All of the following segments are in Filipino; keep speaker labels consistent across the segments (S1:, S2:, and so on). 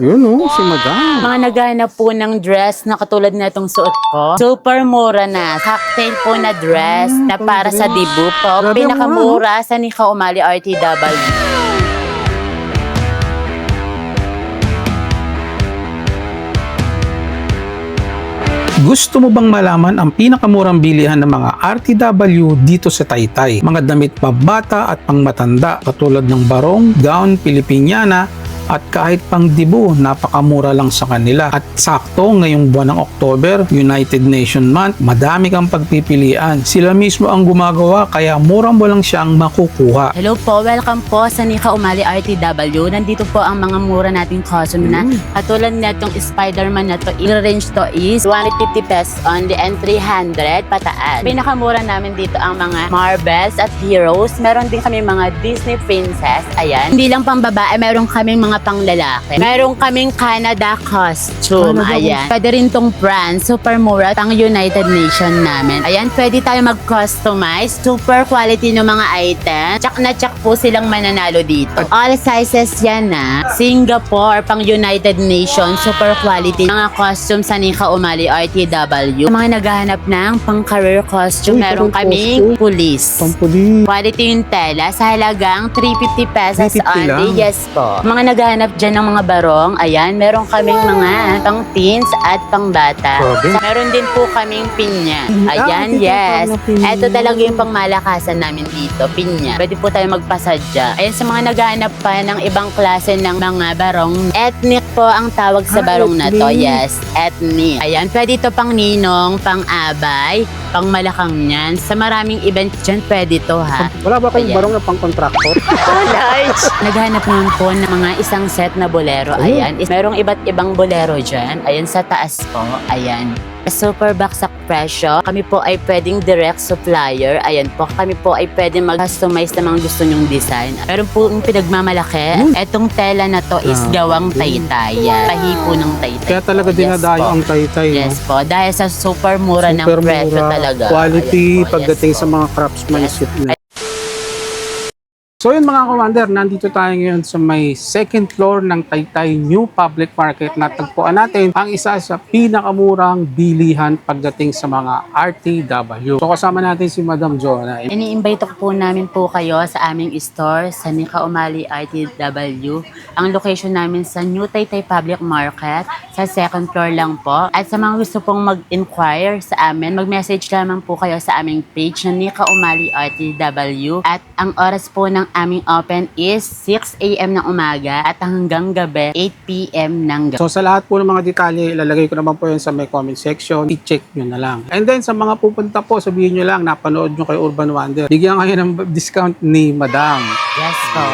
S1: Yun oh, si Madam.
S2: Mga naghahanap po ng dress na katulad na itong suot ko. Super mura na. Cocktail po na dress na para sa debut po.
S1: Grabe, ang
S2: Pinakamura sa Nika Umali RTW.
S1: Gusto mo bang malaman ang pinakamurang bilihan ng mga RTW dito sa Taytay? Mga damit pambata at pangmatanda katulad ng barong, gown, Pilipiniana at kahit pang dibu, napakamura lang sa kanila. At sakto ngayong buwan ng October, United Nation Month, madami kang pagpipilian. Sila mismo ang gumagawa kaya murang mo lang siyang makukuha.
S2: Hello po, welcome po sa Nika Umali RTW. Nandito po ang mga mura nating costume na katulad na itong Spider-Man na to. I-range to is 150 pesos only and 300 pataas. Pinakamura namin dito ang mga marbles at heroes. Meron din kami mga Disney princess. Ayan. Hindi lang pang babae, meron kaming mga pang lalaki. Meron kaming Canada costume. Ayan. Pwede rin tong brand, super mura, pang United Nation namin. Ayan, pwede tayo mag-customize. Super quality ng mga item. Tsak na tsak po silang mananalo dito. All sizes yan na. Singapore, pang United Nation, super quality. Mga costume sa Nika Umali RTW. Mga naghahanap ng pang career costume, meron kaming police.
S1: Pampuli.
S2: Quality yung tela sa halagang 350 pesos
S1: 350
S2: only.
S1: lang?
S2: Yes po. Mga naghahanap dyan ng mga barong, ayan, meron kaming mga pang teens at pang bata.
S1: Grabe.
S2: Meron din po kaming pinya. Ayan,
S1: ito
S2: yes.
S1: pala, pinya.
S2: Ito talaga yung pangmalakasan namin dito, pinya. Pwede po tayo magpasadya. Ayan, sa mga naghahanap pa ng ibang klase ng mga barong, ethnic po ang tawag sa barong na to.
S1: ethnic.
S2: Yes, ethnic. Ayan, pwede ito pang ninong, pang abay, pang malakang yan. Sa maraming event dyan, pwede to ha.
S1: Wala ba kayong
S2: Ayan.
S1: barong na pang contractor?
S2: Large. Naghanap naman po ng mga isang set na bolero. Ayan. Merong iba't ibang bolero dyan. Ayan, sa taas po. Ayan. Super baksak presyo. Kami po ay pwedeng direct supplier. Ayan po. Kami po ay pwedeng mag-customize na mga gusto nyong design. Meron po yung pinagmamalaki. Etong tela na to is gawang Taytay. Yan. Pahipo ng Taytay.
S1: Kaya talaga
S2: po.
S1: dinadayo ang Taytay.
S2: Yes po. Dahil sa super mura ng
S1: Super
S2: presyo
S1: mura.
S2: talaga.
S1: Quality
S2: Ayan po.
S1: pagdating
S2: Yes
S1: sa
S2: po.
S1: mga craftsmanship na. So yun mga commander, nandito tayo ngayon sa may second floor ng Taytay New Public Market. Natagpuan natin ang isa sa pinakamurang bilihan pagdating sa mga RTW. So kasama natin si Madam Joanna.
S2: Ini-invite ko po namin po kayo sa aming store sa Nika Umali RTW. Ang location namin sa New Taytay Public Market, sa second floor lang po. At sa mga gusto pong mag-inquire sa amin, mag-message lamang po kayo sa aming page na Nika Umali RTW. At ang oras po ng aming open is 6 AM ng umaga at hanggang gabi 8 PM ng gabi.
S1: So sa lahat po ng mga detalye, ilalagay ko naman po yun sa may comment section. I-check nyo na lang. And then sa mga pupunta po, sabihin nyo lang, napanood nyo kay Urban Wonder. Bigyan kayo ng discount ni Madam.
S2: Yes po.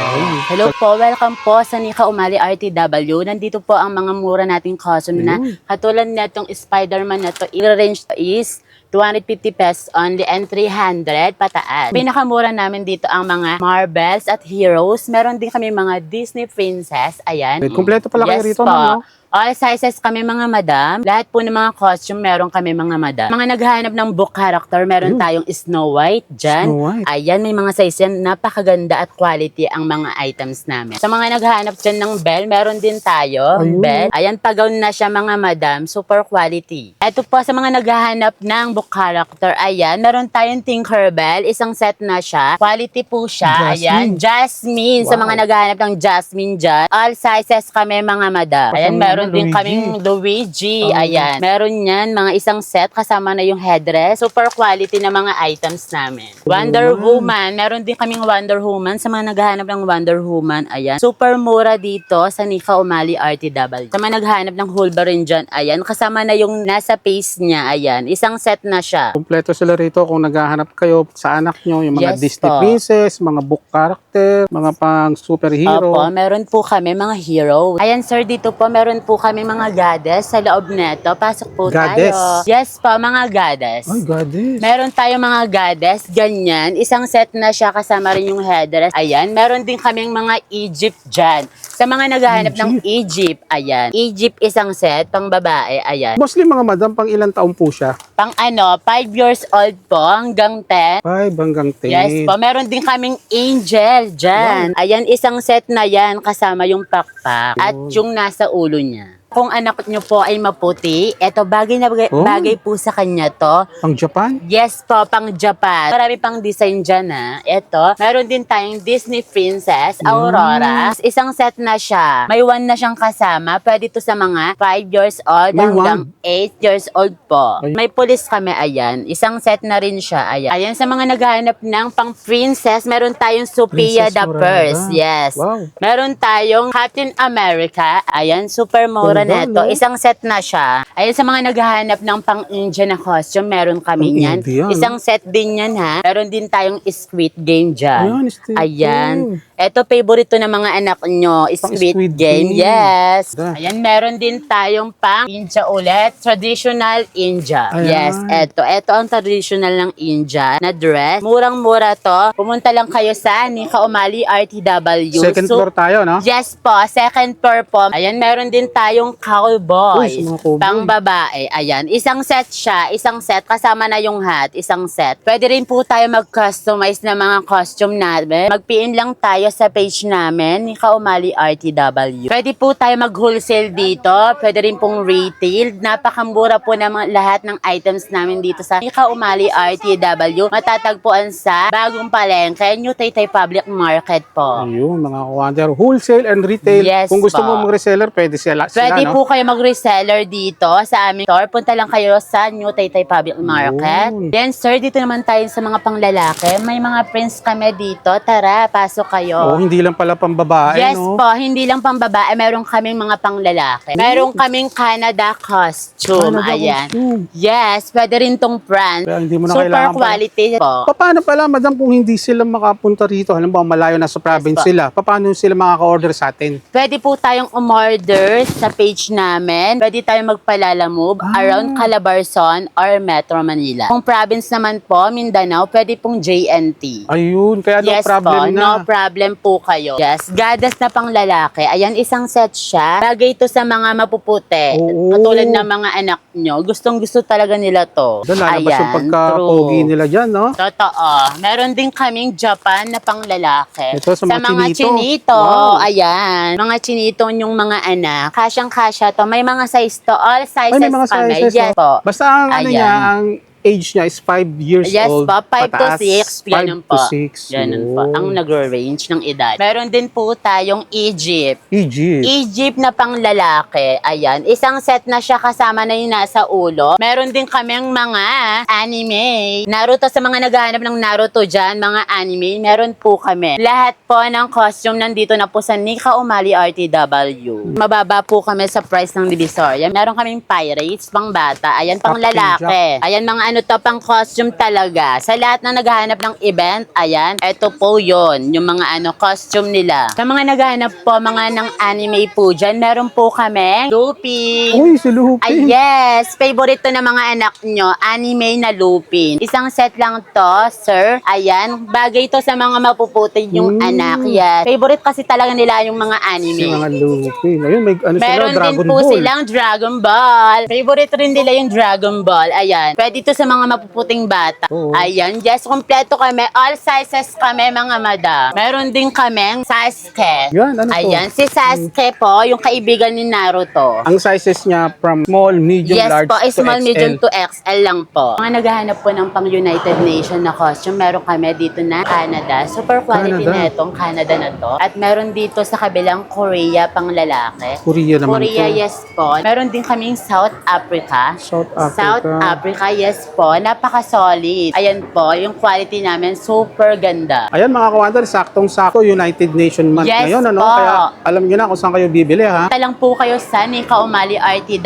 S2: Hello po, welcome po sa Nika Umali RTW. Nandito po ang mga mura nating costume na katulad na itong Spider-Man na to. I-range to is 250 pesos only and 300 pataas. Pinakamura namin dito ang mga marbles at heroes. Meron din kami mga Disney princess. Ayan.
S1: Kompleto pala kayo rito,
S2: po.
S1: ma'am, no?
S2: All sizes kami mga madam. Lahat po ng mga costume meron kami mga madam. Mga naghahanap ng book character, meron tayong Snow White dyan.
S1: Snow White.
S2: Ayan, may mga size yan. Napakaganda at quality ang mga items namin. Sa mga naghahanap dyan ng bell, meron din tayo. Bell. Ayan, pagaw na siya mga madam. Super quality. Ito po sa mga naghahanap ng book character. Ayan, meron tayong Tinkerbell. Isang set na siya. Quality po siya. Ayan, Jasmine. Sa mga naghahanap ng Jasmine dyan. All sizes kami mga madam. Ayan, meron din
S1: Luigi.
S2: kaming Luigi. Ayan. Meron yan, mga isang set kasama na yung headdress. Super quality na mga items namin. Wonder Woman. Meron din kaming Wonder Woman. Sa mga naghahanap ng Wonder Woman, ayan. Super mura dito sa Nika Umali RTW. Sa mga naghahanap ng Wolverine dyan, ayan. Kasama na yung nasa face niya, ayan. Isang set na siya.
S1: Kompleto sila rito kung naghahanap kayo sa anak nyo, yung mga
S2: Yes
S1: Disney
S2: po.
S1: princess, mga book character, mga pang superhero.
S2: Opo, meron po kami mga hero. Ayan sir, dito po meron po po kami mga goddess sa loob neto. Pasok po
S1: Goddess?
S2: tayo. Yes po, mga goddess.
S1: Ay, goddess.
S2: Meron tayong mga goddess, ganyan. Isang set na siya kasama rin yung headdress. Ayan, meron din kaming mga Egypt dyan. Sa mga naghahanap ng Egypt, ayan. Egypt isang set, pang babae, ayan.
S1: Mostly mga madam, pang ilang taon po siya?
S2: Pang 5 years old po hanggang 10.
S1: 5 hanggang 10.
S2: Yes po, meron din kaming angel dyan. Ayan, isang set na yan kasama yung pakpak at yung nasa ulo niya. Kung anak nyo po ay maputi, eto bagay na bagay po sa kanya to.
S1: Pang Japan?
S2: Yes po, pang Japan. Marami pang design dyan ha. Eto, meron din tayong Disney Princess, Aurora. Isang set na siya. May 1 na siyang kasama. Pwede to sa mga 5 years old
S1: May
S2: hanggang 8 years old po.
S1: Ay.
S2: May pulis kami, ayan. Isang set na rin siya, ayan. Ayan, sa mga naghahanap ng pang princess, meron tayong Sophia
S1: Princess
S2: the
S1: Morada.
S2: First. Yes.
S1: Wow.
S2: Meron tayong Captain America. Ayan, super mura
S1: Ganda,
S2: neto.
S1: no?
S2: Isang set na siya. Ayan, sa mga naghahanap ng pang-India na costume, meron kami
S1: Pang
S2: yan.
S1: India, no?
S2: Isang set din yan ha. Meron din tayong Squid Game dyan.
S1: Ayan, Squid
S2: Ayan.
S1: Game.
S2: Ito, favorito ng mga anak nyo, Squid
S1: Squid
S2: Game.
S1: Game.
S2: Yes.
S1: Da.
S2: Ayan, meron din tayong pang India ulit. Traditional India.
S1: Ayan.
S2: Yes, ito. Ito ang traditional ng India na dress. Murang-mura to. Pumunta lang kayo sa Nika Umali RTW.
S1: Second floor tayo, no?
S2: Yes po, second floor po. Ayan, meron din tayong cowboy.
S1: Uy, sa mga cowboy.
S2: Pang babae. Ayan, isang set siya. Isang set. Kasama na yung hat. Isang set. Pwede rin po tayo mag-customize ng mga costume namin. Mag-PM lang tayo sa page namin, Nika Umali RTW. Pwede po tayo mag-wholesale dito. Pwede rin pong retail. Napakamura po ng lahat ng items namin dito sa Nika Umali RTW. Matatagpuan sa Bagong Palengke, New Taytay Public Market po.
S1: Ayun, mga kawander. Wholesale and retail.
S2: Yes,
S1: Kung gusto
S2: po.
S1: mo mag-reseller, pwede sila,
S2: Pwede
S1: no?
S2: po kayo mag-reseller dito sa aming store. Punta lang kayo sa New Taytay Public Market.
S1: Yun.
S2: Then sir, dito naman tayo sa mga panglalaki. May mga prints kami dito. Tara, pasok kayo.
S1: Oh, hindi lang pala pang babae,
S2: Yes
S1: no?
S2: po, hindi lang pang babae. Meron kaming mga panglalaki. Meron kaming Canada costume.
S1: Canada
S2: Ayan.
S1: costume.
S2: Yes, pwede rin tong brand.
S1: Kaya hindi mo na
S2: Super
S1: kailangan pa-
S2: quality po.
S1: Paano pala, madam, kung hindi sila makapunta rito? Halimbawa, malayo na sa province
S2: po.
S1: sila. Paano sila makaka-order sa atin?
S2: Pwede po tayong umorder sa page namin. Pwede tayong magpalalamove around Calabarzon or Metro Manila. Kung province naman po, Mindanao, pwede pong JNT.
S1: Ayun, kaya no
S2: Yes
S1: problem
S2: po,
S1: na.
S2: no problem po kayo. Yes, gadas na pang lalaki. Ayan, isang set siya. Bagay ito sa mga mapuputi.
S1: Oo.
S2: Katulad ng mga anak nyo. Gustong-gusto talaga nila to.
S1: Doon lalabas yung pagka-pogi
S2: true.
S1: nila dyan, no?
S2: Totoo. Meron din kaming Japan na pang lalaki.
S1: Ito, sa mga chinito.
S2: chinito.
S1: Wow.
S2: Ayan. Mga chinito yung mga anak. Kasyang-kasya to. May mga size to. All sizes
S1: Ay, may mga
S2: kami.
S1: sizes,
S2: Yes
S1: no?
S2: po.
S1: Basta ang ano
S2: Ayan.
S1: niya, ang age niya is 5 years
S2: Yes
S1: old.
S2: po, 5 to
S1: pataas.
S2: 6, ganun
S1: 5
S2: po.
S1: to 6.
S2: Ganun po,
S1: Yun.
S2: ang nagre-range ng edad. Meron din po tayong Egypt.
S1: Egypt.
S2: Egypt na pang lalaki. Ayan, isang set na siya kasama na yung nasa ulo. Meron din kaming mga anime. Naruto, sa mga naghahanap ng Naruto dyan, mga anime, meron po kami. Lahat po ng costume nandito na po sa Nika Umali RTW. Mababa po kami sa price ng Divisoria. Meron kaming pirates, pang bata. Ayan, pang
S1: Captain
S2: lalaki. Ayan, mga ano to, pang costume talaga. Sa lahat na naghahanap ng event, ayan, eto po yon yung mga ano, costume nila. Sa mga naghahanap po, mga ng anime po dyan, meron po kami Lupin.
S1: Uy, si Lupin.
S2: Ay, yes! Favorite to ng mga anak nyo, anime na Lupin. Isang set lang to, sir. Ayan, bagay to sa mga mapuputi yung anak. Yes. Favorite kasi talaga nila yung mga anime.
S1: Si mga Lupin. Ayun, may ano
S2: Meron
S1: sila, Dragon
S2: din po
S1: Ball.
S2: silang Dragon Ball. Favorite rin nila yung Dragon Ball. Ayan. Pwede to sa mga mapuputing bata.
S1: Oo.
S2: Ayan. Yes, kompleto kami. All sizes kami, mga madam. Meron din kaming Sasuke.
S1: Yan, ano to?
S2: Ayan. Si Sasuke po, yung kaibigan ni Naruto.
S1: Ang sizes niya from small, medium,
S2: Yes
S1: large
S2: po,
S1: to
S2: small,
S1: XL.
S2: medium to XL lang po. Mga naghahanap po ng pang United Nation na costume, meron kami dito na Canada. Super quality
S1: Canada.
S2: na itong Canada na to. At meron dito sa kabilang Korea pang lalaki.
S1: Korea naman
S2: Korea,
S1: to.
S2: yes po. Meron din kaming South Africa.
S1: South Africa.
S2: South Africa, yes Yes po, napaka-solid. Ayan po, yung quality namin, super ganda.
S1: Ayan mga kawander, saktong-sakto United Nation Month
S2: Yes
S1: ngayon, ano?
S2: po.
S1: Kaya alam nyo na kung saan kayo bibili, ha?
S2: Punta lang po kayo sa Nika Umali RTW.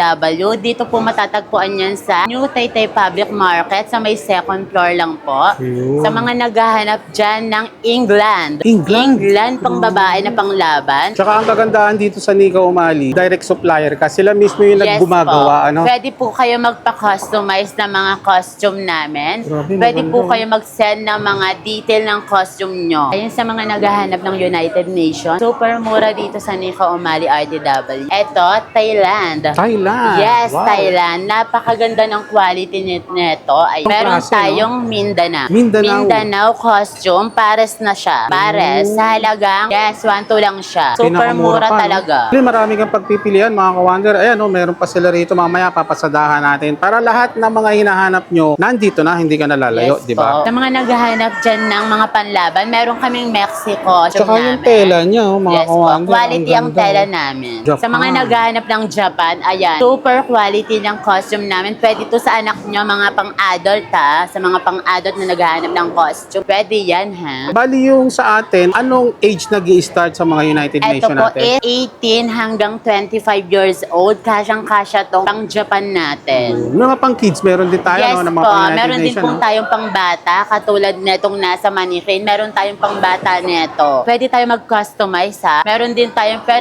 S2: Dito po matatagpuan yan sa New Taytay Public Market sa may second floor lang po.
S1: Yun.
S2: Sa mga naghahanap dyan ng England.
S1: England?
S2: pang babae na panglaban.
S1: Tsaka ang kagandahan dito sa Nika Umali, direct supplier ka. Sila mismo yung naggumagawa,
S2: po.
S1: ano?
S2: Pwede po kayo magpa-customize ng mga costume namin.
S1: Grabe,
S2: Pwede po
S1: maganda.
S2: kayo mag-send ng mga detail ng costume nyo. Ayun sa mga naghahanap ng United Nations. Super mura dito sa Nika Umali RTW. Eto, Thailand.
S1: Thailand.
S2: Yes,
S1: Wow.
S2: Thailand. Napakaganda ng quality nito. Ay,
S1: Ang
S2: meron
S1: klase, no?
S2: tayong Mindanao.
S1: Mindanao.
S2: Costume. Pares na siya. Pares. Sa halagang, yes, 1-2 lang siya. Super
S1: Pinakamura
S2: mura
S1: pa, no?
S2: talaga.
S1: Actually, marami kang pagpipilian mga kawander. Ayan, no, meron pa sila rito. Mamaya papasadahan natin. Para lahat ng mga hinahanap nyo, nandito na, hindi ka nalalayo,
S2: Yes
S1: di ba?
S2: po. Sa mga naghahanap dyan ng mga panlaban, meron kaming Mexico.
S1: Tsaka yung tela niya, oh, mga
S2: Yes po.
S1: kawander.
S2: Quality ang
S1: ganda,
S2: tela
S1: oh.
S2: namin.
S1: Japan.
S2: Sa mga naghahanap ng Japan, ayan. Super quality ng costume namin. Pwede to sa anak nyo, mga pang-adult ha. Sa mga pang-adult na naghahanap ng costume. Pwede yan ha.
S1: Bali yung sa atin, anong age nag-i-start sa mga United
S2: Ito
S1: Nation
S2: po
S1: natin?
S2: is 18 hanggang 25 years old. Kasyang-kasya to pang Japan natin.
S1: Mga pang kids, meron din tayo,
S2: Yes
S1: no, ng
S2: po,
S1: mga pang United
S2: meron din
S1: Nation,
S2: pong
S1: no?
S2: tayong pangbata, katulad netong nasa Manikin, meron tayong pangbata neto. Pwede tayo mag-customize ha. Pwede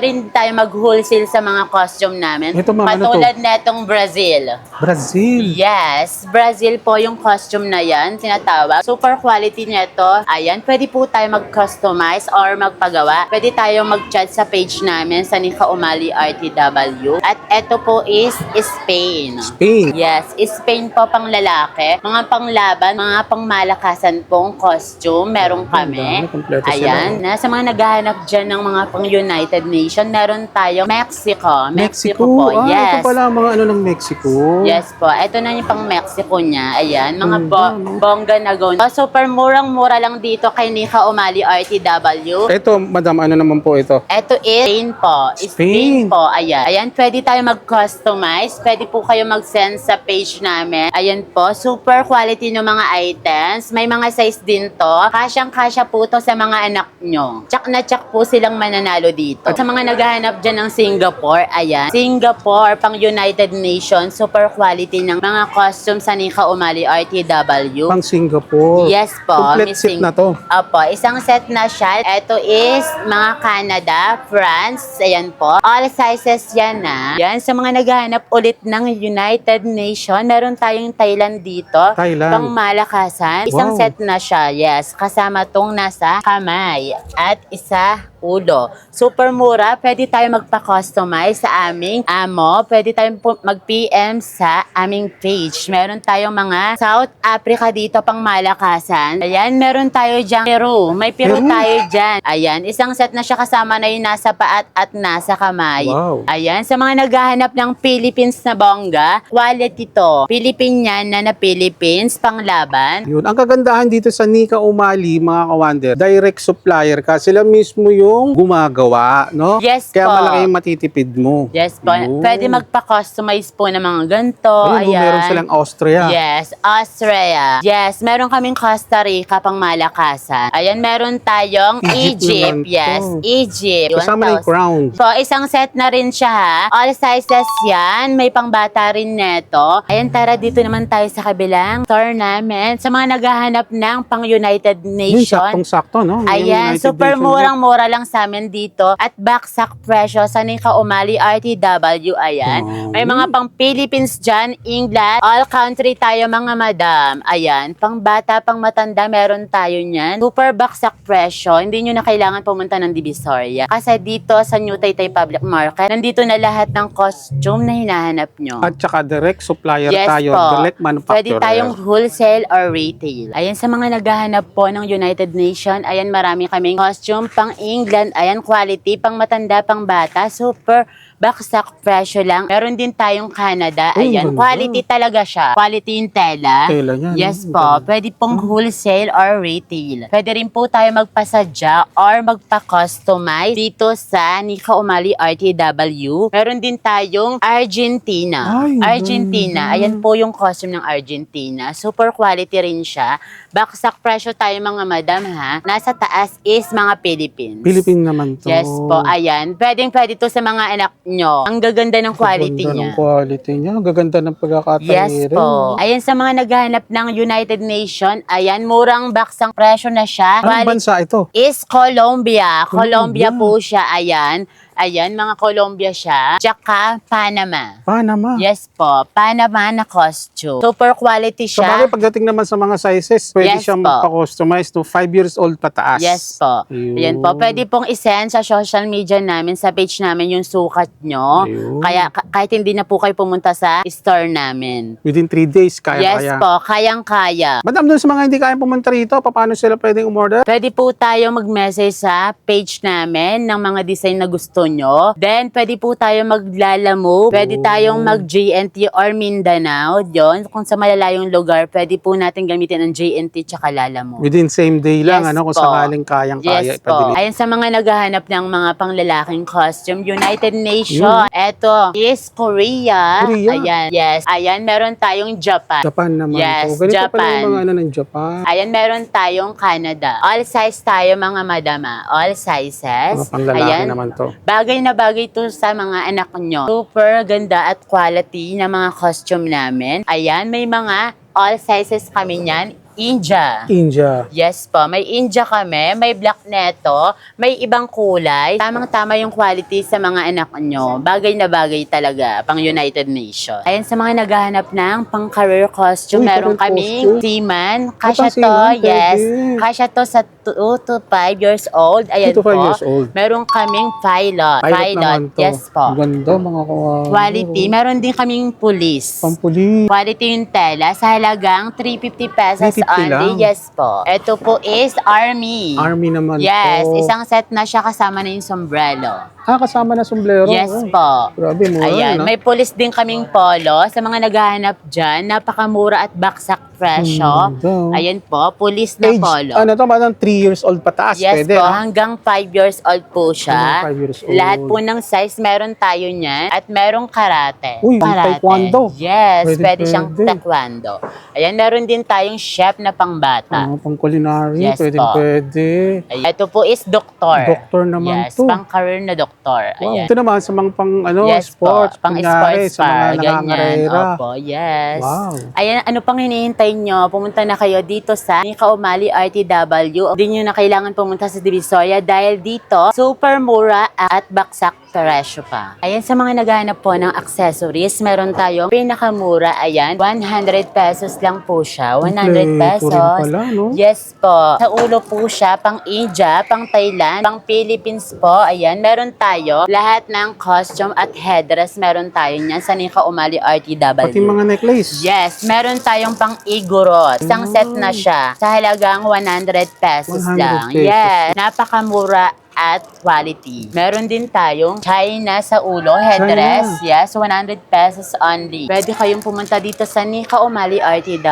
S2: din tayo mag-wholesale sa mga costume namin.
S1: Ito, ma'am, ano to?
S2: Katulad netong Brazil.
S1: Brazil.
S2: Yes, Brazil po yung costume na yan, tinatawag. Super quality nito. Ayan, pwede po tayo mag-customize or magpagawa. Pwede tayo mag-chat sa page namin sa Nika Umali RTW. At ito po is Spain.
S1: Spain.
S2: Yes, Spain po pang lalaki. Mga panglaban, mga pangmalakasan pong costume, meron kami.
S1: dami, kompleto sila.
S2: Ayan, sa mga naghahanap dyan ng mga pang United Nation, meron tayong Mexico. Mexico po,
S1: Ah,
S2: yes.
S1: ito pala ang mga ano ng Mexico.
S2: Yes po, ito na yung pang Mexico niya. Ayan, mga
S1: no?
S2: bongga na go. Super murang-mura lang dito kay Nika Umali RTW.
S1: Ito, madam, ano naman po ito?
S2: Ito is Spain po.
S1: Spain.
S2: Po, ayan. Ayan, pwede tayo mag-customize. Pwede po kayo mag-send sa page namin. Ayan po, super quality ng mga items. May mga size din to. Kasyang-kasya po to sa mga anak nyo. Tsak na tsak po silang mananalo dito. At sa mga naghahanap dyan ng Singapore, ayan. Singapore, pang United Nations, super quality ng mga costume sa Nika Umali RTW.
S1: Pang Singapore.
S2: Yes po.
S1: Complete set
S2: missing.
S1: na to.
S2: Opo, isang set na siya. Ito is mga Canada, France, ayan po. All sizes yan na. Yan, sa mga naghahanap ulit ng United Nation, meron tayong Thailand dito.
S1: Thailand.
S2: Pang malakasan. Isang
S1: Wow.
S2: set na siya, yes. Kasama tong nasa kamay. At isa ulo. Super mura. Pwede tayo magpa-customize sa aming amo. Pwede tayong mag-PM sa aming page. Meron tayong mga South Africa dito pang malakasan. Ayan, meron tayo dyan Peru. May Peru
S1: Peru?
S2: tayo dyan. Ayan, isang set na siya kasama na yung nasa paat at nasa kamay.
S1: Wow.
S2: Ayan, sa mga naghahanap ng Philippines na bongga, quality to. Philippine na Philippines, panglaban.
S1: Yun. Ang kagandahan dito sa Nika Umali, mga kawander, direct supplier ka. Sila mismo yung gumagawa, no?
S2: Yes
S1: Kaya
S2: po.
S1: malaki yung matitipid mo.
S2: Yes po.
S1: Yun.
S2: Pwede magpa-customize po ng mga ganito.
S1: Ayun,
S2: Ayan.
S1: meron silang Austria.
S2: Yes, Austria. Yes, meron kaming Costa Rica pang malakasan. Ayan, meron tayong
S1: Egypt
S2: Egypt.
S1: naman
S2: Yes,
S1: to.
S2: Egypt.
S1: Kasama na yung
S2: 1,000.
S1: crown.
S2: So, isang set na rin siya ha. All sizes yan. May pangbata rin neto. Ayan, tara dito naman tayo sa kabilang store namin. Sa mga naghahanap ng pang United
S1: Yun,
S2: Nation.
S1: saktong-sakto, no? Yung
S2: Ayan,
S1: United
S2: super
S1: Nations.
S2: murang-mura lang sa amin dito. At baksak presyo sa Nika Umali RTW. Ayan.
S1: Oh.
S2: May mga pang Philippines dyan, England, all country tayo mga madam. Ayan, pang bata, pang matanda, meron tayo niyan. Super baksak presyo. Hindi nyo na kailangan pumunta ng Divisoria. Kasi dito sa New Taytay Public Market, nandito na lahat ng costume na hinahanap nyo.
S1: At saka direct supplier
S2: Yes
S1: tayo,
S2: po.
S1: direct manufacturer.
S2: Pwede tayong wholesale or retail. Ayan, sa mga naghahanap po ng United Nation, ayan, marami kaming costume pang England. Ayan, quality, pang matanda, pang bata. Super baksak presyo lang. Meron din tayong Canada.
S1: Ay,
S2: Ayan,
S1: ganda.
S2: quality talaga siya. Quality yung tela.
S1: Tela niya,
S2: Yes
S1: no?
S2: po. Pwede pong wholesale or retail. Pwede rin po tayo magpasadya or magpa-customize dito sa Nika Umali RTW. Meron din tayong Argentina.
S1: Ay,
S2: Argentina.
S1: ganda.
S2: Ayan po yung costume ng Argentina. Super quality rin siya. Baksak presyo tayo mga madam ha. Nasa taas is mga Philippines.
S1: Philippine naman to.
S2: Yes po, ayan. Pwede to sa mga anak nyo. Ang gaganda ng quality
S1: Gaganda
S2: niya.
S1: ng quality niya. Gaganda ng pagkakatahirin.
S2: Yes po. Ayan sa mga naghahanap ng United Nation, ayan, murang baksang presyo na siya.
S1: Anong bansa ito?
S2: Is Colombia. Colombia
S1: Colombia.
S2: po siya, ayan. Ayan, mga Colombia siya. Tsaka Panama.
S1: Panama.
S2: Yes po, Panama na costume. Super quality
S1: So,
S2: siya.
S1: bagay pagdating naman sa mga sizes, pwede
S2: Yes
S1: siyang
S2: po.
S1: magpa-customize to 5 years old pataas.
S2: Yes po.
S1: Ayun.
S2: Ayan po. Pwede pong isend sa social media namin, sa page namin yung sukat nyo.
S1: Ayun.
S2: Kaya kahit hindi na po kayo pumunta sa store namin.
S1: Within 3 days,
S2: Yes
S1: kaya-kaya.
S2: po, kayang-kaya.
S1: Madam, doon sa mga hindi kaya pumunta rito, paano sila pwedeng umorder?
S2: Pwede po tayo mag-message sa page namin ng mga design na gusto nyo. Then, pwede po tayo maglalamove. Pwede tayong mag-JNT or Mindanao. Yun, kung sa malalayong lugar, pwede po natin gamitin ang JNT tsaka lalamove.
S1: Within same day lang,
S2: Yes
S1: kung
S2: po.
S1: sakaling kayang-kaya
S2: Yes po.
S1: ipadili.
S2: Ayan sa mga naghahanap ng mga panglalaking costume, United Nation. Eto is Korea.
S1: Korea?
S2: Ayan. Yes. Ayan, meron tayong Japan.
S1: Japan naman
S2: Yes,
S1: to. Ganito pala
S2: Japan.
S1: yung mga ng Japan.
S2: Ayan, meron tayong Canada. All size tayo mga madama. All sizes.
S1: Mga panglalaki
S2: Ayan.
S1: naman to.
S2: Bagay na bagay to sa mga anak nyo. Super ganda at quality na mga costume namin. Ayan, may mga all sizes kami niyan. India.
S1: India.
S2: Yes po, may India kami, may black neto, may ibang kulay. Tamang-tama yung quality sa mga anak nyo. Bagay na bagay talaga, pang United Nations. Ayan, sa mga naghahanap ng pang career costume,
S1: Uy,
S2: meron
S1: career
S2: kaming
S1: costume.
S2: seaman.
S1: Ah,
S2: Kasya
S1: pang
S2: to,
S1: seaman,
S2: yes.
S1: pwede.
S2: Kasya to sa 2 to 5 years old. Ayan
S1: 2 to 5
S2: po.
S1: years old.
S2: Meron kaming pilot.
S1: Pilot naman to.
S2: Yes po.
S1: Ganda mga kawawa.
S2: Quality. Meron din kaming police.
S1: Pampuli.
S2: Quality yung tela sa halagang 350 pesos
S1: 350
S2: only.
S1: lang?
S2: Yes po. Ito po is Army.
S1: Army naman
S2: Yes,
S1: to.
S2: isang set na siya kasama na yung sombrero.
S1: Kasama na sombrero.
S2: Yes
S1: Oh.
S2: po.
S1: Grabe, mura
S2: Ayan,
S1: yan,
S2: may police din kaming polo. Sa mga naghahanap dyan, napakamura at baksak presyo.
S1: Ganda.
S2: Ayan po, police na
S1: Age,
S2: polo.
S1: ano to, madam, 3 years old pataas.
S2: Yes
S1: Pwede,
S2: po,
S1: ah.
S2: hanggang 5 years old po siya.
S1: Hanggang 5 years old.
S2: Lahat po ng size, meron tayo niyan. At merong karate.
S1: Uy, pang
S2: karate.
S1: taekwondo.
S2: Yes,
S1: Pwede,
S2: pwede siyang
S1: pwede.
S2: taekwondo. Ayan, meron din tayong chef na pangbata.
S1: Pang culinary,
S2: Yes
S1: pwede,
S2: po.
S1: pwede.
S2: Ayan, ito po is doktor.
S1: Doktor naman
S2: Yes,
S1: to.
S2: pang-career na doktor.
S1: Wow.
S2: Ayan.
S1: Ito naman sa mga pang
S2: Yes
S1: sports,
S2: po, pang
S1: kunyari,
S2: sports
S1: sa mga
S2: bar, ganyan.
S1: nangangarera.
S2: Opo, yes.
S1: Wow.
S2: Ayan, ano pang hinihintay nyo? Pumunta na kayo dito sa Nika Umali RTW. Hindi nyo na kailangan pumunta sa Divisoria dahil dito, super mura at baksak presyo pa. Ayan, sa mga naghahanap po ng accessories, meron tayong pinakamura, ayan, 100 pesos lang po siya. 100
S1: Kompleto rin
S2: pesos.
S1: pala, no?
S2: Yes po. Sa ulo po siya, pang India, pang Thailand, pang Philippines po. Ayan, meron tayo. Lahat ng costume at headdress, meron tayo niyan sa Nika Umali RTW.
S1: Pati mga necklace.
S2: Yes, meron tayong pang Igorot. Isang set na siya sa halagang 100 pesos
S1: 100
S2: lang.
S1: pesos.
S2: Yes, napakamura at quality. Meron din tayong China sa ulo, headdress. Yes, 100 pesos only. Pwede kayong pumunta dito sa Nika Umali RTW,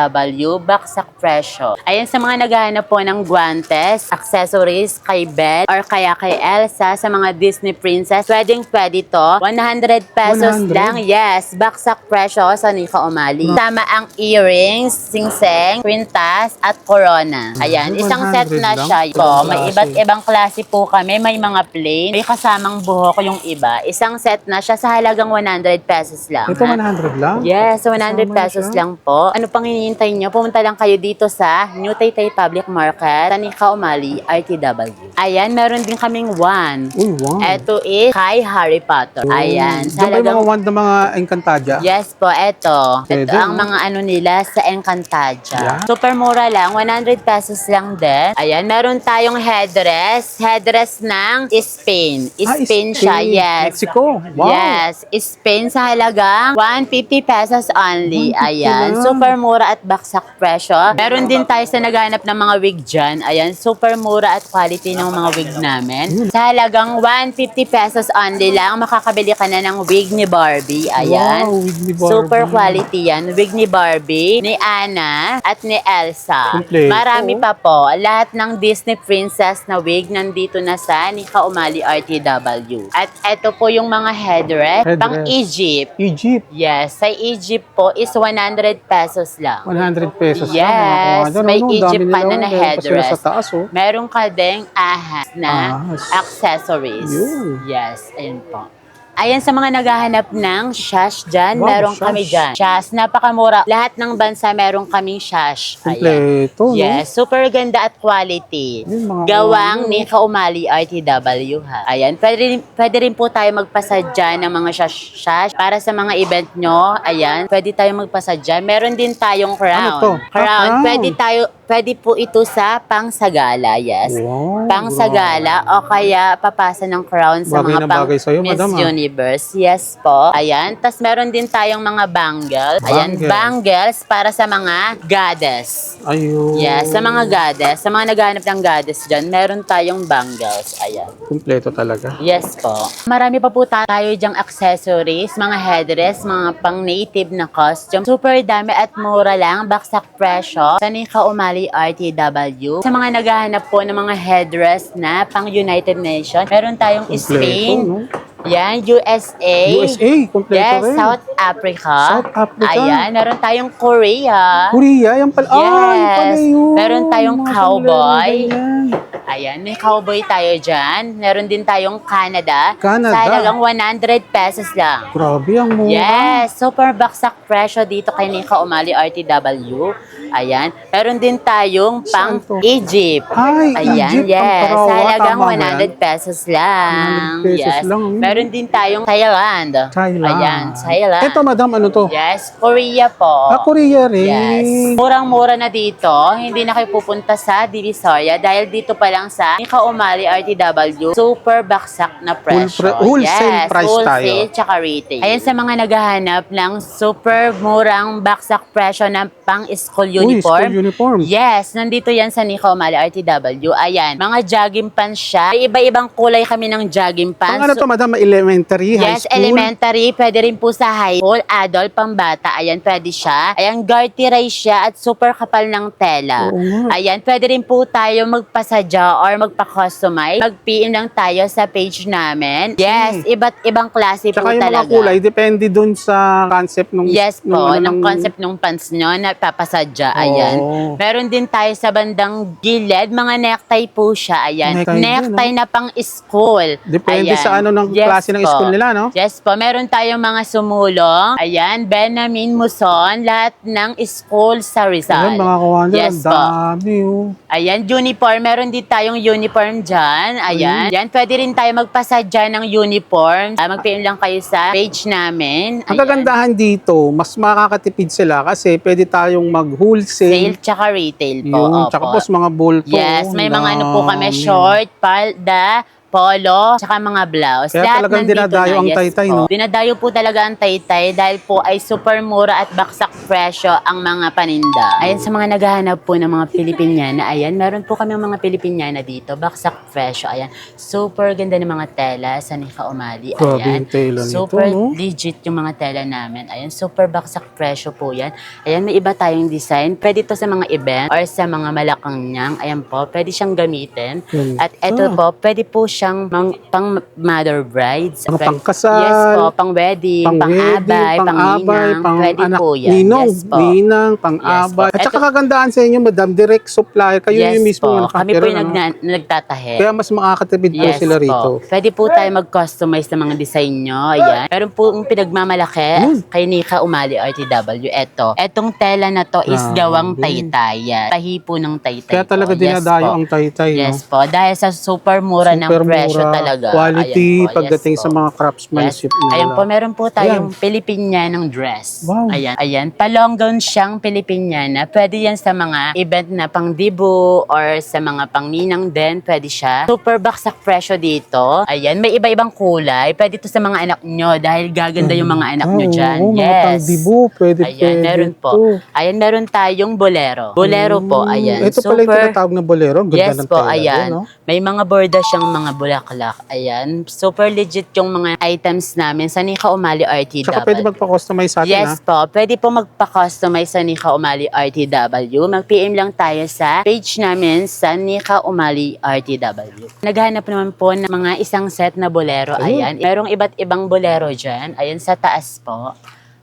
S2: baksak presyo. Ayan, sa mga naghahanap po ng guantes, accessories kay Belle or kaya kay Elsa, sa mga Disney princess, pwede to. 100 pesos
S1: 100?
S2: lang. Yes, baksak presyo sa Nika Umali. Tama ang earrings, singseng, kwintas, at corona. Ayan, isang set
S1: 100
S2: na
S1: lang?
S2: siya. Po, may
S1: Klase.
S2: iba't ibang klase po kami. May mga plain, may kasamang buhok yung iba. Isang set na siya sa halagang 100 pesos lang.
S1: Ito
S2: ha?
S1: 100 lang?
S2: Yes, 100
S1: Kasama na
S2: pesos
S1: siya?
S2: lang po. Ano pang hinihintay nyo? Pumunta lang kayo dito sa New Taytay Public Market, Tanika Umali, RTW. Ayan, meron din kaming one.
S1: Uy, wow.
S2: Ito is kay Harry Potter. Ayan, sa
S1: Diyan ba yung mga
S2: halagang...
S1: wand ng mga Encantadia?
S2: Yes po, eto.
S1: Pwede,
S2: Ito ang
S1: no?
S2: mga ano nila sa Encantadia.
S1: Yeah.
S2: Super mura lang, 100 pesos lang din. Ayan, meron tayong headdress. Headdress is ng Spain. Spain siya,
S1: Spain.
S2: yes.
S1: Mexico. Wow.
S2: Yes, Spain sa halagang 150 pesos only.
S1: 150
S2: Ayan,
S1: lang.
S2: super mura at baksak presyo. Meron din tayo sa naghahanap ng mga wig dyan. Ayan, super mura at quality ng mga wig namin. Sa halagang 150 pesos only lang, makakabili ka na ng wig ni Barbie. Ayan.
S1: Wow, wig ni Barbie.
S2: Super quality yan. Wig ni Barbie, ni Anna, at ni Elsa.
S1: Kompleto.
S2: Marami pa po. Lahat ng Disney princess na wig nandito na sa Nika Umali RTW. At eto po yung mga headdress. Pang Egypt.
S1: Egypt.
S2: Yes, sa Egypt po is 100 pesos lang.
S1: 100 pesos
S2: Yes,
S1: lang. Mga
S2: may
S1: ano,
S2: Egypt
S1: dami
S2: pa
S1: nila,
S2: na
S1: meron pa sila
S2: headdress.
S1: sa taas, oh.
S2: Meron ka ding ahas na
S1: Ahas.
S2: accessories.
S1: Yun.
S2: Yes, ayun po. Ayan sa mga naghahanap ng shash dyan,
S1: Wow,
S2: meron
S1: shash.
S2: kami dyan. Shash, napakamura. Lahat ng bansa meron kaming shash. Ayan.
S1: Kompleto, no?
S2: Yes, super ganda at quality.
S1: Yun, mga
S2: Gawang
S1: ano.
S2: ni Kaumali RTW ha. Ayan, pwede rin po tayo magpasadya ng mga shash para sa mga event nyo. Ayan, pwede tayo magpasadya. Meron din tayong crown.
S1: Ano to?
S2: Crown,
S1: Crown.
S2: pwede po ito sa pangsagala, yes.
S1: Wow,
S2: Pangsagala o kaya papasa ng crown sa
S1: Bagay
S2: mga
S1: na bagay sa'yo,
S2: Miss
S1: madam, ah.
S2: Universe. Yes po. Ayan. Tapos meron din tayong mga bangles. Ayan,
S1: Bangles.
S2: bangles para sa mga goddess.
S1: Ayun.
S2: Yes, sa mga goddess. Sa mga naghahanap ng goddess dyan, meron tayong bangles. Ayan.
S1: Kompleto talaga.
S2: Yes po. Marami pa po tayo dyang accessories, mga headdress, mga pang-native na costume. Super dami at mura lang, baksak presyo. Sa Nika Umali RTW. Sa mga naghahanap po ng mga headdress na pang-United Nations, meron tayong
S1: Kompleto,
S2: Spain,
S1: no?
S2: yan, USA.
S1: USA, kompleto
S2: Yes,
S1: rin.
S2: South Africa.
S1: South Africa.
S2: Ayan, meron tayong Korea.
S1: Korea, yan pala.
S2: Yes.
S1: Yan pala yun.
S2: Meron tayong
S1: Mga
S2: cowboy.
S1: sombrero, ganyan.
S2: Ayan, may cowboy tayo dyan. Meron din tayong Canada.
S1: Canada.
S2: Sa halagang 100 pesos lang.
S1: Grabe, ang mura.
S2: Yes, super baksak presyo dito kay Nika Umali RTW. Ayan. Meron din tayong pang
S1: Saan to?
S2: Egypt.
S1: Ay,
S2: Ayan,
S1: Egypt,
S2: yes.
S1: ang
S2: Sa
S1: karawa,
S2: halagang
S1: tama ba
S2: 100 pesos lang.
S1: 100 pesos
S2: Yes.
S1: lang.
S2: Meron din tayong Thailand.
S1: Thailand.
S2: Ayan, Thailand.
S1: Ito, madam, ano to?
S2: Yes, Korea po.
S1: Korea rin.
S2: Yes. Murang-mura na dito. Hindi na kayo pupunta sa Divisoria dahil dito pa lang sa Nika Umali RTW, super baksak na presyo.
S1: Wholesale price
S2: wholesale
S1: tayo.
S2: tsaka retail. Ayan sa mga naghahanap ng super murang baksak presyo ng pang-school uniform.
S1: School uniform.
S2: Yes, nandito yan sa Nika Umali RTW. Ayan, mga jogging pants siya. May iba-ibang kulay kami ng jogging pants.
S1: Pang ano to, madam? Elementary, high
S2: Yes,
S1: school?
S2: elementary. Pwede rin po sa high school, adult, pambata. Ayan, pwede siya. Ayan, garterized siya at super kapal ng tela.
S1: Oo nga.
S2: Ayan, pwede rin po tayo magpasadya or magpa-customize. Mag-PM lang tayo sa page namin. Yes, iba't ibang klase
S1: Tsaka
S2: po
S1: yung
S2: talaga.
S1: mga kulay, depende dun sa concept nung...
S2: Yes po,
S1: nung ano,
S2: ng concept ng pants nyo na papasadya. Ayan.
S1: Oo.
S2: Meron din tayo sa bandang gilid, mga necktie po siya. Ayan.
S1: Necktie
S2: Necktie na pang school.
S1: Depende
S2: Ayan.
S1: sa ano ng
S2: Yes
S1: klase ng
S2: po.
S1: school nila, no?
S2: Yes po, meron tayong mga sumulong. Ayan, Benjamin Muson, lahat ng school sa Rizal.
S1: Ayan, mga kawander,
S2: Yes
S1: ang
S2: po.
S1: dami, oh.
S2: Ayan, uniform. Meron din tayong uniform dyan. Ayan. Yan, pwede rin tayo magpasadya ng uniform. Mag-PM lang kayo sa page namin.
S1: Ang
S2: Ayan.
S1: kagandahan dito, mas makakatipid sila kasi pwede tayong
S2: Sale
S1: mag-wholesale.
S2: tsaka retail po.
S1: Yun,
S2: Opo.
S1: tsaka po mga bulto.
S2: Yes, may mga ano po kami,
S1: dami.
S2: short, palda, polo, tsaka mga blouse.
S1: Kaya
S2: Lahat
S1: talagang
S2: nandito
S1: dinadayo
S2: na.
S1: ang
S2: Yes
S1: Taytay,
S2: po.
S1: no?
S2: Dinadayo po talaga ang Taytay dahil po ay super mura at baksak presyo ang mga paninda. Ayan sa mga naghahanap po ng mga Pilipiniana, ayan, meron po kami mga Pilipiniana dito, baksak presyo. Ayan, super ganda ng mga tela sa Nika Umali.
S1: Grabe
S2: Ayan,
S1: yung tela nito,
S2: super
S1: no?
S2: legit yung mga tela namin. Ayan, super baksak presyo po yan. Ayan, may iba tayong design. Pwede to sa mga event or sa mga Malacanang. Ayan po, pwede siyang gamitin.
S1: Ganda.
S2: At eto po, pwede po siyang pang mother brides.
S1: Mga
S2: Pwede-
S1: pangkasal,
S2: Yes po, pang wedding, pang abay, pang ninang.
S1: pang
S2: Pwede
S1: anak,
S2: po yan.
S1: ninong,
S2: Yes po.
S1: ninang, pang
S2: Yes po.
S1: abay. At saka
S2: Eto-
S1: kagandaan sa inyo, madam, direct supply. Kayo
S2: Yes
S1: yung mismo
S2: po.
S1: ang
S2: Kami po yung
S1: ano?
S2: nagtatahe.
S1: Kaya mas makakatipid po
S2: Yes
S1: sila rito.
S2: po. Pwede po tayo mag-customize ng mga design nyo. Ayan. Meron po yung pinagmamalaki kay Nika Umali RTW. Etong tela na to is
S1: Grabe.
S2: gawang taytay. Yan. Tahi po ng taytay
S1: Kaya talaga
S2: po. Yes
S1: dinadayo
S2: po.
S1: ang Taytay,
S2: Yes
S1: no?
S2: po. Dahil sa super mura ng
S1: Super
S2: presyo
S1: mura,
S2: talaga.
S1: quality
S2: Ayan po,
S1: pagdating
S2: yes
S1: sa
S2: po.
S1: mga craftsmanship nila.
S2: Ayan po, meron po tayong Pilipinianang dress.
S1: Wow.
S2: Ayan. Pa-long gown siyang Pilipiniana. Pwede yan sa mga event na pang dibu or sa mga pangninang din. Pwede siya. Super baksak presyo dito. Ayan, may iba-ibang kulay. Pwede to sa mga anak nyo dahil gaganda yung mga anak nyo dyan.
S1: Oo, mga
S2: Yes.
S1: pang-dibu, pwede.
S2: Meron po.
S1: to.
S2: Ayan, meron tayong bolero. Bolero po, ayan.
S1: Ito pala yung tinatawag na bolero. Ang ganda
S2: Yes
S1: ng
S2: po,
S1: tela
S2: ayan.
S1: din, no?
S2: May mga borda siyang mga bulaklak. Ayan. Super legit yung mga items namin sa Nika Umali RTW.
S1: Tsaka pwede magpa-customize sa atin,
S2: Yes po, pwede po magpa-customize sa Nika Umali RTW. Mag-PM lang tayo sa page namin sa Nika Umali RTW. Naghanap naman po ng mga isang set na bolero. Ayan. Merong iba't ibang bolero dyan. Ayan, sa taas po.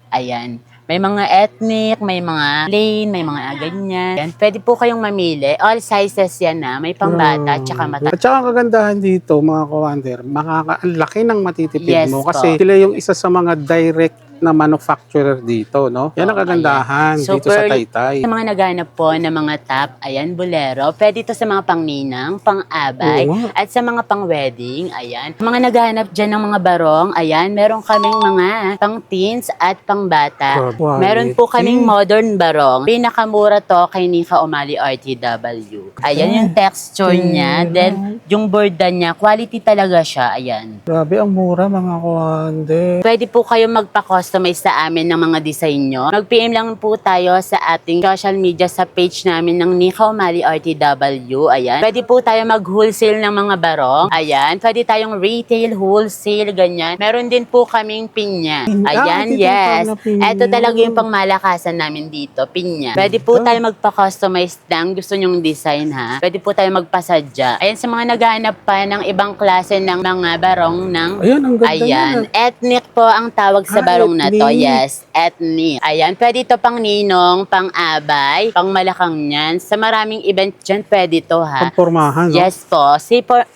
S2: Ayan. May mga ethnic, may mga plain, may mga ganyan. Yan. Pwede po kayong mamili. All sizes yan na. May pangbata, tsaka mata.
S1: At saka ang kagandahan dito, mga kawander, ang laki ng matitipid
S2: Yes
S1: mo.
S2: po.
S1: Kasi sila yung isa sa mga direct na manufacturer dito, no? Yan ang kagandahan
S2: Ayan.
S1: dito sa Taytay.
S2: Sa mga naghanap po ng mga top, ayan, bolero. Pwede ito sa mga pangninang, pang-abay,
S1: Oo.
S2: at sa mga pang-wedding, ayan. Mga naghanap dyan ng mga barong, ayan, meron kaming mga pang-teens at pang-bata.
S1: Quality.
S2: Meron po kaming modern barong. Pinakamura to kay Nika Umali RTW. Ayan yung texture niya, then yung borda niya, quality talaga siya, ayan.
S1: Grabe, ang mura, mga kawander.
S2: Pwede po kayo magpa-customize sa amin ng mga design nyo. Mag-PM lang po tayo sa ating social media sa page namin ng Nika Umali RTW. Ayan. Pwede po tayo mag-wholesale ng mga barong. Ayan. Pwede tayong retail, wholesale, ganyan. Meron din po kaming pinya. Ayan,
S1: dito
S2: yes.
S1: pala pinya.
S2: Ito talaga yung pangmalakasan namin dito, pinya. Pwede po tayo magpa-customize ng gusto nyong design, ha. Pwede po tayo magpasadya. Ayan, sa mga naghahanap pa ng ibang klase ng mga barong ng
S1: Ayan, ang ganda
S2: ayan,
S1: yan.
S2: ethnic po ang tawag sa barong na to.
S1: ethnic.
S2: Yes, ethnic. Ayan, pwede ito pang ninong, pang abay, pang malakang yan. Sa maraming event dyan, pwede to, ha.
S1: Pagpormahan, no?
S2: Yes po,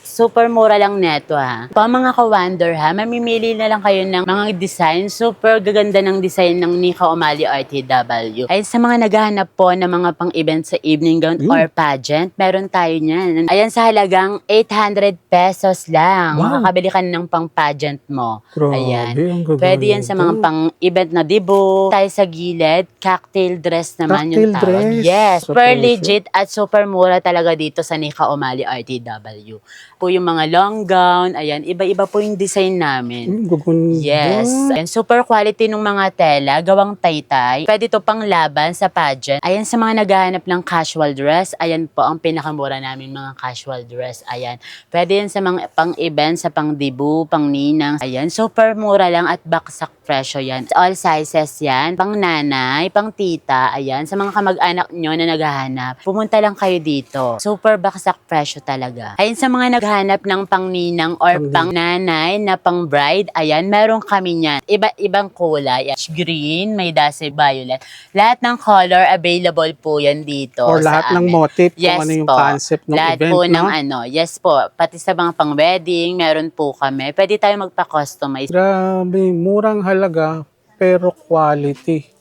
S2: super mura lang neto, ha. Pa mga ka-wonder, ha, mamimili na lang kayo ng mga design. Super gaganda ng design ng Nika Umali RTW. Ayan, sa mga naghahanap po ng mga pang-event sa evening gown or pageant, meron tayo niyan. Ayan, sa halagang 800 pesos lang.
S1: Wow.
S2: Makakabili ka ng pang-pageant mo.
S1: Grabe,
S2: Ayan.
S1: ang gaganda
S2: Pwede yan sa mga
S1: nito.
S2: pang-event na dibo. Tayo sa gilid, cocktail dress naman yung
S1: Cocktail
S2: tawag.
S1: dress.
S2: Yes,
S1: Sa
S2: super
S1: presyo.
S2: legit at super mura talaga dito sa Nika Umali RTW. Po yung mga long gown, ayan, iba-iba po yung design namin.
S1: Gaganda.
S2: Yes. And super quality ng mga tela, gawang Taytay. Pwede to pang laban sa pageant. Ayan, sa mga naghahanap ng casual dress, ayan po ang pinakamura namin mga casual dress. Ayan. Pwede yan sa mga pang-event, sa pang-dibu, pang-ninang. Ayan, super mura lang at baksak presyo yan. All sizes yan. Pang nanay, pang tita, ayan. Sa mga kamag-anak nyo na naghahanap, pumunta lang kayo dito. Super baksak presyo talaga. Ayan, sa mga naghahanap ng pang-ninang or pang-nanay na pang-bride, ayan, meron kami niyan. Iba-ibang kulay. Green, may dase violet. Lahat ng color available po yan dito.
S1: Or
S2: sa
S1: lahat ng
S2: amin.
S1: motif,
S2: Yes
S1: kung ano yung
S2: po.
S1: concept ng
S2: Lahat
S1: event,
S2: po
S1: no?
S2: ng ano. Yes po. Pati sa mga pang-wedding, meron po kami. Pwede tayo magpa-customize.
S1: Grabe, murang halaga, pero quality.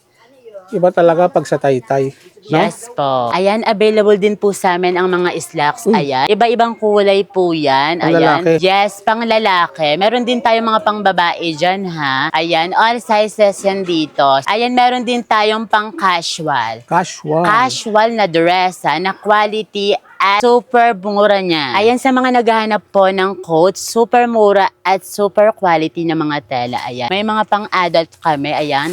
S1: Iba talaga pag sa Taytay, no?
S2: Yes po. Ayan, available din po sa amin ang mga slacks. Ayan. Iba-ibang kulay po yan.
S1: Pang
S2: Ayan.
S1: lalaki.
S2: Yes, pang lalaki. Meron din tayong mga pang babae dyan, ha. Ayan, all sizes yan dito. Ayan, meron din tayong pang casual.
S1: Casual.
S2: Casual na dress, ha, na quality at super mura niya. Ayan, sa mga naghahanap po ng coats, super mura at super quality na mga tela. Ayan. May mga pang-adult kami. Ayan.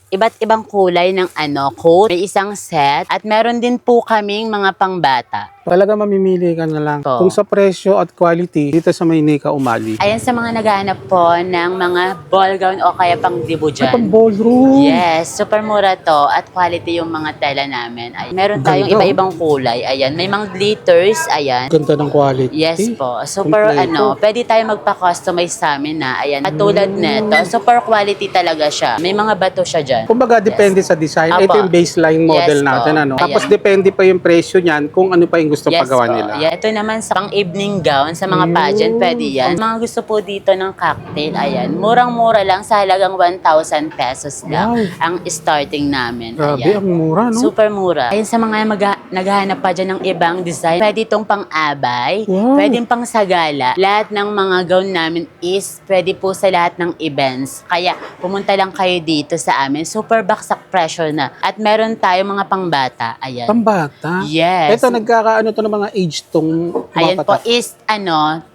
S2: Iba't ibang kulay ng coat. May isang set. At meron din po kaming mga pang-bata.
S1: Talaga mamimili ka na lang.
S2: Po.
S1: Kung sa presyo at quality, dito sa may Nika Umali.
S2: Ayan, sa mga naghahanap po ng mga ball gown o kaya pang dibu
S1: Ay,
S2: dyan.
S1: pang ballroom.
S2: Yes, super mura to at quality yung mga tela namin. Ayan. Meron tayong
S1: Ganda,
S2: iba-ibang kulay. Ayan, may mga glitters. Ayan.
S1: Ganda ng quality.
S2: Yes po. Super
S1: Kompleto.
S2: pwede tayo magpa-customize sa amin na. Ayan, katulad neto. Super quality talaga siya. May mga bato siya dyan.
S1: Kumbaga, depende sa design.
S2: Apo.
S1: Ito yung baseline model
S2: Yes,
S1: natin.
S2: po.
S1: Ano?
S2: Ayan.
S1: Tapos, depende pa yung presyo niyan kung ano pa yung gusto
S2: Yes
S1: pagawa
S2: po.
S1: nila.
S2: Yeah, ito naman sa pang-evening gown, sa mga pageant, pwede yan. Mga gusto po dito ng cocktail, ayan. Murang-mura lang, sa halagang 1,000 pesos lang
S1: Wow.
S2: ang starting namin.
S1: Grabe,
S2: Ayan.
S1: ang mura, no?
S2: Super mura. Ayun sa mga naghahanap pa dyan ng ibang design, pwede itong pang-abay,
S1: Wow.
S2: pwede pang sagala. Lahat ng mga gown namin is pwede po sa lahat ng events. Kaya pumunta lang kayo dito sa amin. Super baksak pressure na. At meron tayo mga pangbata. Ayan.
S1: Pambata?
S2: Yes.
S1: Ito, nagkakaano to ng mga age tong
S2: Ayan po
S1: pumapata.
S2: is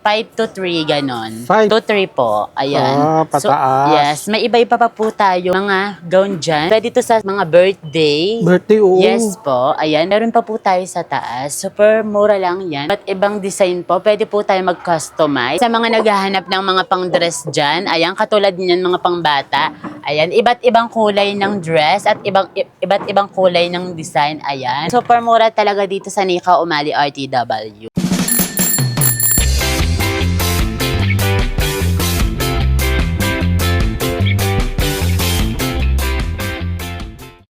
S2: 5 to 3 ganon.
S1: 5
S2: to 3 po. Ayan.
S1: pataas.
S2: Yes, may iba-iba pa po tayo mga gown dyan. Pwede to sa mga birthday.
S1: Birthday, oo.
S2: Yes po. Ayan, meron pa po tayo sa taas. Super mura lang yan. At ibang design po, pwede po tayo mag-customize. Sa mga naghahanap ng mga pang-dress dyan, ayan, katulad niyan mga pang-bata. Ayan, iba't ibang kulay ng dress at iba't ibang kulay ng design. Ayan. Super mura talaga dito sa Nika Umali RTW.